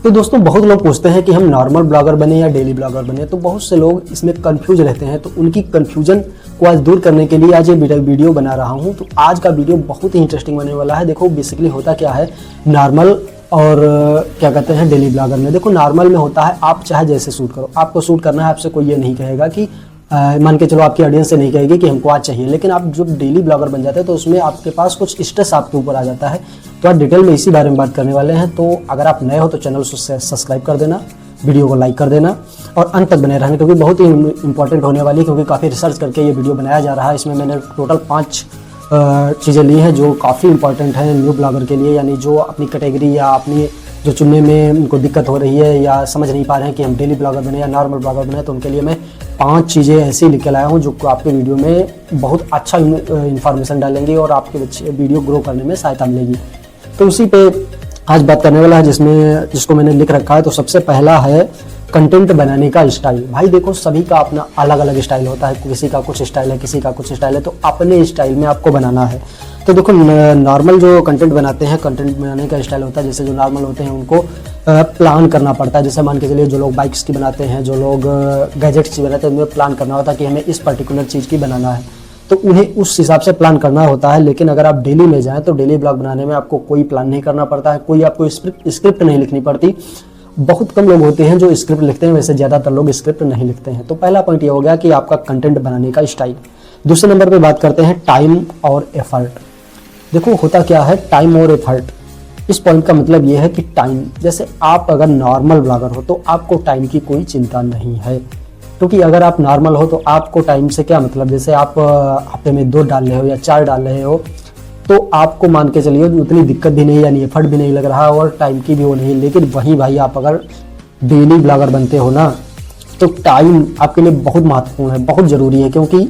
तो दोस्तों बहुत लोग पूछते हैं कि हम नॉर्मल ब्लॉगर बने या डेली ब्लॉगर बने, तो बहुत से लोग इसमें कंफ्यूज रहते हैं। तो उनकी कंफ्यूजन को आज दूर करने के लिए आज ये वीडियो बना रहा हूँ। तो आज का वीडियो बहुत ही इंटरेस्टिंग बनने वाला है। देखो बेसिकली होता क्या है नॉर्मल और क्या कहते हैं डेली ब्लॉगर में। देखो नॉर्मल में होता है आप चाहे जैसे शूट करो, आपको शूट करना है, आपसे कोई ये नहीं कहेगा कि मान के चलो आपकी ऑडियंस से नहीं कहेगी कि हमको आज चाहिए। लेकिन आप जब डेली ब्लॉगर बन जाते हैं तो उसमें आपके पास कुछ स्ट्रेस आपके ऊपर आ जाता है। तो आज डिटेल में इसी बारे में बात करने वाले हैं। तो अगर आप नए हो तो चैनल को सब्सक्राइब कर देना, वीडियो को लाइक कर देना और अंत तक बने रहना, क्योंकि बहुत ही इंपॉर्टेंट होने वाली है। क्योंकि काफ़ी रिसर्च करके ये वीडियो बनाया जा रहा है। इसमें मैंने टोटल 5 चीज़ें ली हैं जो काफ़ी इंपॉर्टेंट है न्यू ब्लॉगर के लिए, यानी जो अपनी कैटेगरी या अपनी जो चुनने में उनको दिक्कत हो रही है या समझ नहीं पा रहे हैं कि हम डेली ब्लॉगर बने या नॉर्मल ब्लॉगर बने, तो उनके लिए मैं 5 चीज़ें ऐसी लिख के लाया हूँ जो आपके वीडियो में बहुत अच्छा इन्फॉर्मेशन डालेंगी और आपके बच्चे वीडियो ग्रो करने में सहायता मिलेगी। तो उसी पे आज बात करने वाला है जिसको मैंने लिख रखा है। तो सबसे पहला है कंटेंट बनाने का स्टाइल। भाई देखो सभी का अपना अलग अलग स्टाइल होता है, किसी का कुछ स्टाइल है, किसी का कुछ स्टाइल है, तो अपने स्टाइल में आपको बनाना है। तो देखो नॉर्मल जो कंटेंट बनाते हैं, कंटेंट बनाने का स्टाइल होता है जैसे जो नॉर्मल होते हैं उनको प्लान करना पड़ता है। जैसे मान के चलिए जो लोग बाइक्स की बनाते हैं, जो लोग गैजेट्स की बनाते हैं, उन्हें प्लान करना होता है कि हमें इस पर्टिकुलर चीज़ की बनाना है, तो उन्हें उस हिसाब से प्लान करना होता है। लेकिन अगर आप डेली में जाएँ तो डेली ब्लॉग बनाने में आपको कोई प्लान नहीं करना पड़ता है, कोई आपको स्क्रिप्ट नहीं लिखनी पड़ती। बहुत कम लोग होते हैं जो स्क्रिप्ट लिखते हैं, वैसे ज़्यादातर लोग स्क्रिप्ट नहीं लिखते हैं। तो पहला पॉइंट ये हो गया कि आपका कंटेंट बनाने का स्टाइल। दूसरे नंबर पे बात करते हैं टाइम और एफर्ट। देखो होता क्या है टाइम और एफर्ट, इस पॉइंट का मतलब ये है कि टाइम, जैसे आप अगर नॉर्मल ब्लॉगर हो तो आपको टाइम की कोई चिंता नहीं है, क्योंकि अगर आप नॉर्मल हो तो आपको टाइम से क्या मतलब, जैसे आप हफ्ते में 2 डाल रहे हो या 4 डाल रहे हो तो आपको मान के चलिए उतनी दिक्कत भी नहीं, यानी एफर्ट भी नहीं लग रहा और टाइम की भी वो नहीं। लेकिन वहीं भाई आप अगर डेली ब्लॉगर बनते हो ना तो टाइम आपके लिए बहुत महत्वपूर्ण है, बहुत ज़रूरी है। क्योंकि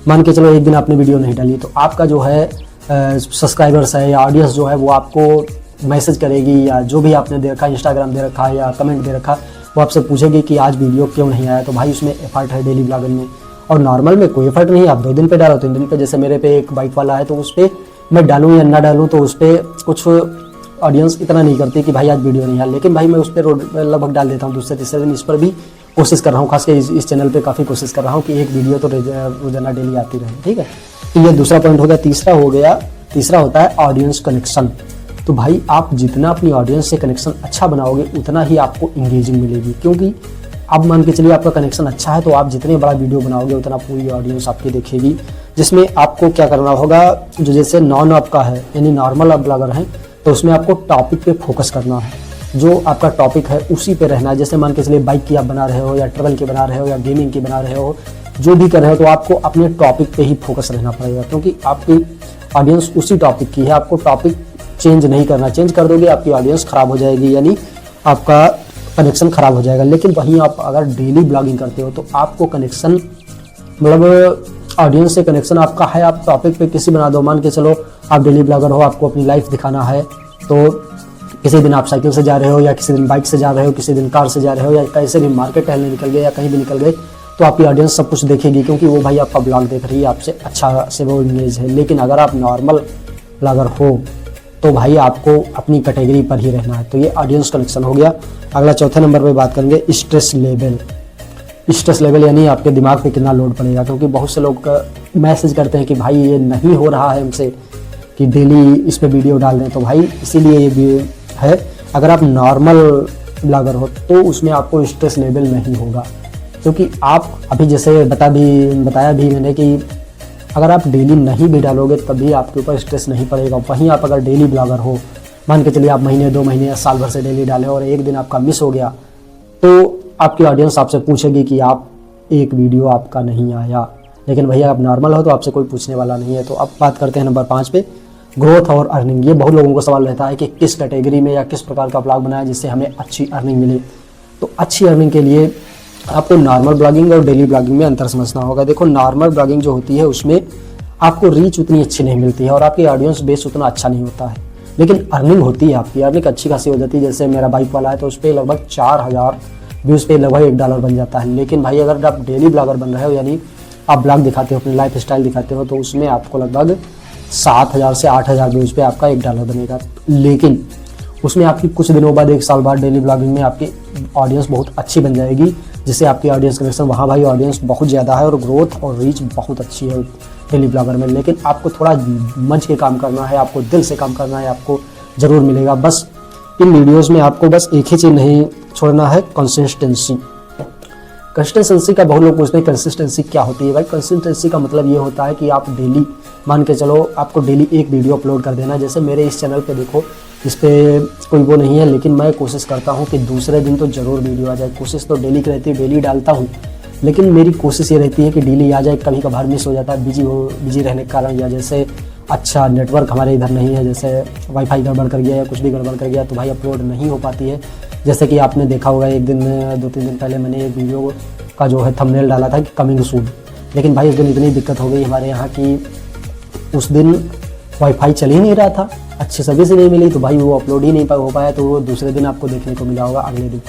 मान के चलो एक दिन आपने वीडियो नहीं डाली तो आपका जो है सब्सक्राइबर्स है या ऑडियंस जो है वो आपको मैसेज करेगी, या जो भी आपने दे रखा है, इंस्टाग्राम दे रखा है या कमेंट दे रखा है, वो आपसे पूछेगी कि आज वीडियो क्यों नहीं आया। तो भाई उसमें एफर्ट है डेली ब्लॉगर में। और नॉर्मल में कोई एफर्ट नहीं है, आप 2 दिन पे डालो 3 दिन पे। जैसे मेरे पे एक बाइक वाला है तो उस पर मैं डालूँ या ना डालूँ तो उस पर कुछ ऑडियंस इतना नहीं करती कि भाई आज वीडियो नहीं है, लेकिन भाई मैं उस पर लगभग डाल देता हूँ दूसरे तीसरे दिन। इस पर भी कोशिश कर रहा हूँ, खासकर इस चैनल पे काफ़ी कोशिश कर रहा हूँ कि एक वीडियो तो रोजाना डेली आती रहे। ठीक है, तो ये दूसरा पॉइंट हो गया। तीसरा होता है ऑडियंस कनेक्शन। तो भाई आप जितना अपनी ऑडियंस से कनेक्शन अच्छा बनाओगे उतना ही आपको इंगेजिंग मिलेगी। क्योंकि अब मान के चलिए आपका कनेक्शन अच्छा है तो आप जितने बड़ा वीडियो बनाओगे उतना पूरी ऑडियंस आपकी देखेगी। जिसमें आपको क्या करना होगा, जो जैसे नॉन आपका है यानी नॉर्मल आप ब्लॉगर हैं तो उसमें आपको टॉपिक पे फोकस करना है। जो आपका टॉपिक है उसी पे रहना है। जैसे मान के चलिए बाइक की आप बना रहे हो या ट्रैवल की बना रहे हो या गेमिंग की बना रहे हो, जो भी कर रहे हो तो आपको अपने टॉपिक पे ही फोकस रहना पड़ेगा। क्योंकि आपकी ऑडियंस उसी टॉपिक की है, आपको टॉपिक चेंज नहीं करना। चेंज कर दोगे आपकी ऑडियंस ख़राब हो जाएगी, यानी आपका कनेक्शन ख़राब हो जाएगा। लेकिन वहीं आप अगर डेली ब्लॉगिंग करते हो तो आपको कनेक्शन मतलब ऑडियंस से कनेक्शन आपका है। आप टॉपिक पे किसी बना दो, मान के चलो आप डेली ब्लॉगर हो, आपको अपनी लाइफ दिखाना है, तो किसी दिन आप साइकिल से जा रहे हो या किसी दिन बाइक से जा रहे हो, किसी दिन कार से जा रहे हो या कैसे भी मार्केट टहलने निकल गए या कहीं भी निकल गए, तो आपकी ऑडियंस सब कुछ देखेगी क्योंकि वो भाई आपका ब्लॉग देख रही है, आपसे अच्छा से वो इमेज है। लेकिन अगर आप नॉर्मल ब्लॉगर हो तो भाई आपको अपनी कैटेगरी पर ही रहना है। तो ये ऑडियंस कनेक्शन हो गया। अगला चौथे नंबर पे बात करेंगे स्ट्रेस लेवल। स्ट्रेस लेवल यानी आपके दिमाग पे कितना लोड पड़ेगा। क्योंकि बहुत से लोग मैसेज करते हैं कि भाई ये नहीं हो रहा है हमसे कि डेली इस पर वीडियो डाल दें। तो भाई इसीलिए ये भी है, अगर आप नॉर्मल ब्लॉगर हो तो उसमें आपको स्ट्रेस लेवल नहीं होगा। क्योंकि आप अभी जैसे बताया भी मैंने कि अगर आप डेली नहीं भी डालोगे तभी आपके ऊपर स्ट्रेस नहीं पड़ेगा। वहीं आप अगर डेली ब्लॉगर हो, मान के चलिए आप महीने 2 महीने या साल भर से डेली डाले और एक दिन आपका मिस हो गया तो आपकी ऑडियंस आपसे पूछेगी कि आप एक वीडियो आपका नहीं आया। लेकिन भैया आप नॉर्मल हो तो आपसे कोई पूछने वाला नहीं है। तो अब बात करते हैं नंबर 5 पे, ग्रोथ और अर्निंग। ये बहुत लोगों को सवाल रहता है कि किस कैटेगरी में या किस प्रकार का ब्लॉग बनाए जिससे हमें अच्छी अर्निंग मिले। तो अच्छी अर्निंग के लिए आपको नॉर्मल ब्लॉगिंग और डेली ब्लॉगिंग में अंतर समझना होगा। देखो नॉर्मल ब्लॉगिंग जो होती है उसमें आपको रीच उतनी अच्छी नहीं मिलती है और आपकी ऑडियंस बेस उतना अच्छा नहीं होता है, लेकिन अर्निंग होती है, आपकी अर्निंग अच्छी खासी हो जाती है। जैसे मेरा बाइक वाला है तो उस पर लगभग 4000 व्यूज़ पे लगभग $1 बन जाता है। लेकिन भाई अगर आप डेली ब्लॉगर बन रहे हो यानी आप ब्लॉग दिखाते हो, अपनी लाइफ स्टाइल दिखाते हो, तो उसमें आपको लगभग 7000 से 8000 व्यूज़ पे आपका $1 बनेगा। लेकिन उसमें आपकी कुछ दिनों बाद, 1 साल बाद डेली ब्लॉगिंग में आपकी ऑडियंस बहुत अच्छी बन जाएगी, जिससे आपकी ऑडियंस कनेक्शन, वहाँ भाई ऑडियंस बहुत ज़्यादा है और ग्रोथ और रीच बहुत अच्छी है डेली ब्लॉगर में। लेकिन आपको थोड़ा मंच के काम करना है, आपको दिल से काम करना है, आपको ज़रूर मिलेगा। बस इन वीडियोज़ में आपको बस एक ही चीज़ नहीं छोड़ना है, कंसिस्टेंसी। कंसिस्टेंसी का बहुत लोग पूछते हैं कंसिस्टेंसी क्या होती है। भाई कंसिस्टेंसी का मतलब ये होता है कि आप डेली, मान के चलो आपको डेली एक वीडियो अपलोड कर देना। जैसे मेरे इस चैनल पे देखो, इस पर कोई वो नहीं है, लेकिन मैं कोशिश करता हूँ कि दूसरे दिन तो ज़रूर वीडियो आ जाए। कोशिश तो डेली की रहती है, डेली डालता हूँ, लेकिन मेरी कोशिश ये रहती है कि डेली आ जाए। कभी कभार मिस हो जाता है बिजी रहने के कारण, या जैसे अच्छा नेटवर्क हमारे इधर नहीं है, जैसे वाईफाई गड़बड़ कर गया या कुछ भी गड़बड़ कर गया, तो भाई अपलोड नहीं हो पाती है। जैसे कि आपने देखा होगा, एक दिन 2-3 दिन पहले मैंने एक वीडियो का जो है थंबनेल डाला था कि कमिंग सून, लेकिन भाई उस दिन इतनी दिक्कत हो गई हमारे यहाँ की उस दिन वाईफाई चल ही नहीं रहा था, अच्छी सर्विस ही नहीं मिली, तो भाई वो अपलोड ही नहीं हो पाया। तो वो दूसरे दिन आपको देखने को मिला होगा, अगले दिन।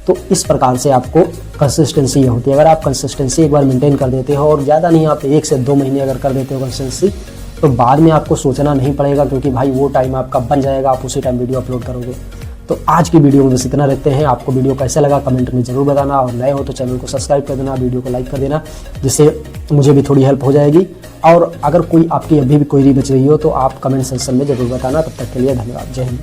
तो इस प्रकार से आपको कंसिस्टेंसी ये होती है। अगर आप कंसिस्टेंसी एक बार मेंटेन कर देते हो, और ज़्यादा नहीं, आप 1 से 2 महीने अगर कर देते हो कंसिस्टेंसी, तो बाद में आपको सोचना नहीं पड़ेगा, क्योंकि भाई वो टाइम आपका बन जाएगा, आप उसी टाइम वीडियो अपलोड करोगे। तो आज की वीडियो में बस इतना रखते हैं। आपको वीडियो कैसा लगा कमेंट में ज़रूर बताना, और नए हो तो चैनल को सब्सक्राइब कर देना, वीडियो को लाइक कर देना, जिससे मुझे भी थोड़ी हेल्प हो जाएगी। और अगर कोई आपकी अभी भी क्वेरी बच रही हो तो आप कमेंट सेक्शन में ज़रूर बताना। तब तक के लिए धन्यवाद। जय हिंद।